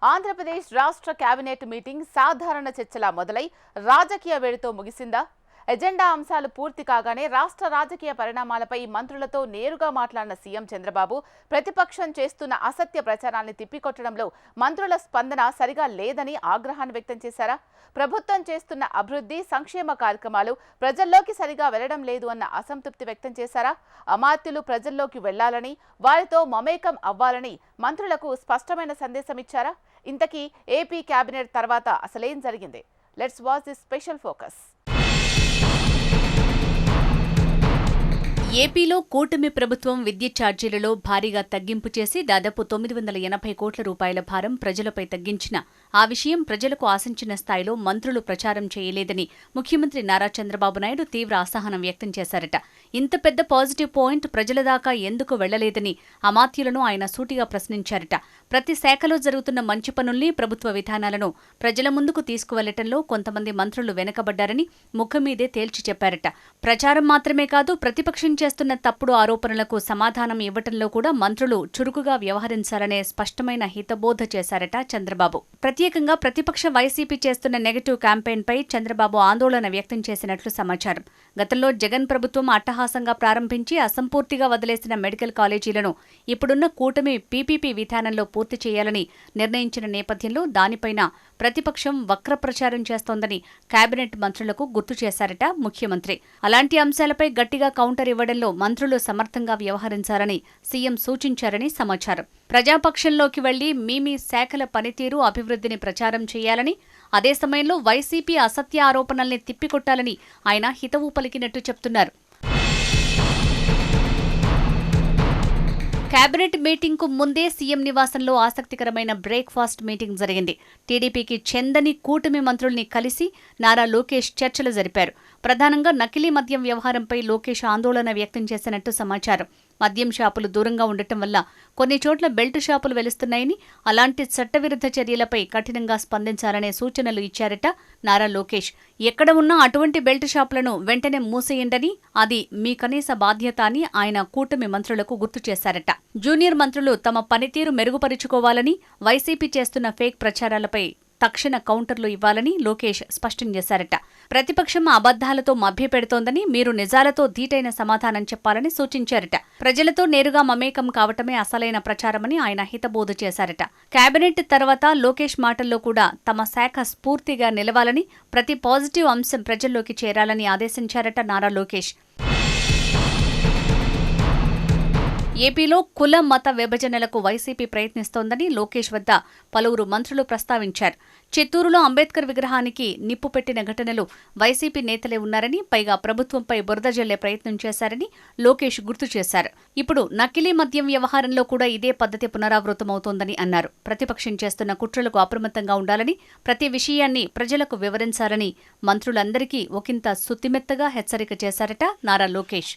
ఆంధ్రప్రదేశ్ రాష్ట్ర cabinet meeting సాధారణ చర్చలా మొదలై రాజకీయ వేడితో ముగిసిందా? ఎజెండా అంశాలు పూర్తి కాగానే రాష్ట్ర రాజకీయ పరిణామాలపై మంత్రులతో నేరుగా మాట్లాడిన సీఎం చంద్రబాబు ప్రతిపక్షం చేస్తున్న అసత్య ప్రచారాన్ని తిప్పికొట్టడంలో మంత్రుల స్పందన సరిగా లేదని ఆగ్రహాన్ని వ్యక్తం చేశారా? ప్రభుత్వం చేస్తున్న అభివృద్ధి సంక్షేమ కార్యక్రమాలు ప్రజల్లోకి సరిగా వెళ్లడం లేదు అన్న అసంతృప్తి వ్యక్తం చేశారా? అమాత్యులు ప్రజల్లోకి వెళ్లాలని, వారితో మమేకం అవ్వాలని మంత్రులకు స్పష్టమైన సందేశం ఇచ్చారా? ఇంతకీ ఏపీ కేబినెట్ తర్వాత అసలేం జరిగింది? Let's watch this special focus. ఏపీలో కూటమి ప్రభుత్వం విద్యుత్ ఛార్జీలలో భారీగా తగ్గింపు చేసి దాదాపు 980 కోట్ల రూపాయల భారం ప్రజలపై తగ్గించిన ఆ విషయం ప్రజలకు ఆశించిన స్థాయిలో మంత్రులు ప్రచారం చేయలేదని ముఖ్యమంత్రి నారా చంద్రబాబు నాయుడు తీవ్ర అసహనం వ్యక్తం చేశారట. ఇంత పెద్ద పాజిటివ్ పాయింట్ ప్రజల దాకా ఎందుకు వెళ్లలేదని అమాత్యులను ఆయన సూటిగా ప్రశ్నించారట. ప్రతి శాఖలో జరుగుతున్న మంచి పనుల్ని, ప్రభుత్వ విధానాలను ప్రజల ముందుకు తీసుకువెళ్లటంలో కొంతమంది మంత్రులు వెనకబడ్డారని ముఖం మీదే తేల్చి చెప్పారట. ప్రచారం మాత్రమే కాదు, ప్రతిపక్షం చేస్తున్న తప్పుడు ఆరోపణలకు సమాధానం ఇవ్వటంలో కూడా మంత్రులు చురుకుగా వ్యవహరించాలనే స్పష్టమైన హితబోధ చేశారట చంద్రబాబు. ప్రత్యేకంగా ప్రతిపక్ష వైసీపీ చేస్తున్న నెగటివ్ క్యాంపెయిన్పై చంద్రబాబు ఆందోళన వ్యక్తం చేసినట్లు సమాచారం. గతంలో జగన్ ప్రభుత్వం అట్టహాసంగా ప్రారంభించి అసంపూర్తిగా వదిలేసిన మెడికల్ కాలేజీలను ఇప్పుడున్న కూటమి పీపీపీ విధానంలో పూర్తి చేయాలని నిర్ణయించిన నేపథ్యంలో దానిపైన ప్రతిపక్షం వక్ర ప్రచారం చేస్తోందని కేబినెట్ మంత్రులకు గుర్తు చేశారట ముఖ్యమంత్రి. అలాంటి అంశాలపై గట్టిగా కౌంటర్ ఇవ్వడంలో మంత్రులు సమర్థంగా వ్యవహరించాలని సీఎం సూచించారని సమాచారం. ప్రజాపక్షంలోకి వెళ్లి మీ శాఖల పనితీరు, అభివృద్ధిని ప్రచారం చేయాలని, అదే సమయంలో వైసీపీ అసత్య ఆరోపణల్ని తిప్పికొట్టాలని ఆయన హితవు పలికినట్టు చెప్తున్నారు. కేబినెట్ మీటింగ్కు ముందే సీఎం నివాసంలో ఆసక్తికరమైన బ్రేక్ఫాస్ట్ మీటింగ్ జరిగింది. టీడీపీకి చెందని కూటమి మంత్రుల్ని కలిసి నారా లోకేష్ చర్చలు జరిపారు. ప్రధానంగా నకిలీ మద్యం వ్యవహారంపై లోకేష్ ఆందోళన వ్యక్తం చేసినట్టు సమాచారం. మద్యం షాపులు దూరంగా ఉండటం వల్ల కొన్ని చోట్ల బెల్ట్ షాపులు వెలుస్తున్నాయని, అలాంటి చట్టవిరుద్ధ చర్యలపై కఠినంగా స్పందించాలనే సూచనలు ఇచ్చారట నారా లోకేష్. ఎక్కడ ఉన్నా అటువంటి బెల్ట్ షాపులను వెంటనే మూసేయండని, అది మీ కనీస బాధ్యత అని ఆయన కూటమి మంత్రులకు గుర్తు చేశారట. జూనియర్ మంత్రులు తమ పనితీరు మెరుగుపరుచుకోవాలని, వైసీపీ చేస్తున్న ఫేక్ ప్రచారాలపై తక్షణ కౌంటర్లు ఇవ్వాలని లోకేష్ స్పష్టం చేశారట. ప్రతిపక్షం అబద్ధాలతో మభ్యపెడుతోందని, మీరు నిజాలతో ధీటైన సమాధానం చెప్పాలని సూచించారట. ప్రజలతో నేరుగా మమేకం కావటమే అసలైన ప్రచారమని ఆయన హితబోధ చేశారట. కేబినెట్ తర్వాత లోకేష్ మాటల్లో కూడా తమ శాఖ స్ఫూర్తిగా నిలవాలని, ప్రతి పాజిటివ్ అంశం ప్రజల్లోకి చేరాలని ఆదేశించారట నారా లోకేష్. ఏపీలో కుల మత విభజనలకు వైసీపీ ప్రయత్నిస్తోందని లోకేష్ వద్ద పలువురు మంత్రులు ప్రస్తావించారు. చిత్తూరులో అంబేద్కర్ విగ్రహానికి నిప్పు పెట్టిన ఘటనలు వైసీపీ నేతలే ఉన్నారని, పైగా ప్రభుత్వంపై బురద జల్లే ప్రయత్నం చేశారని లోకేష్ గుర్తు చేశారు. ఇప్పుడు నకిలీ మద్యం వ్యవహారంలో కూడా ఇదే పద్ధతి పునరావృతమవుతోందని అన్నారు. ప్రతిపక్షం చేస్తున్న కుట్రలకు అప్రమత్తంగా ఉండాలని, ప్రతి విషయాన్ని ప్రజలకు వివరించాలని మంత్రులందరికీ ఒకంత సుత్తిమెత్తగా హెచ్చరిక చేశారట నారా లోకేష్.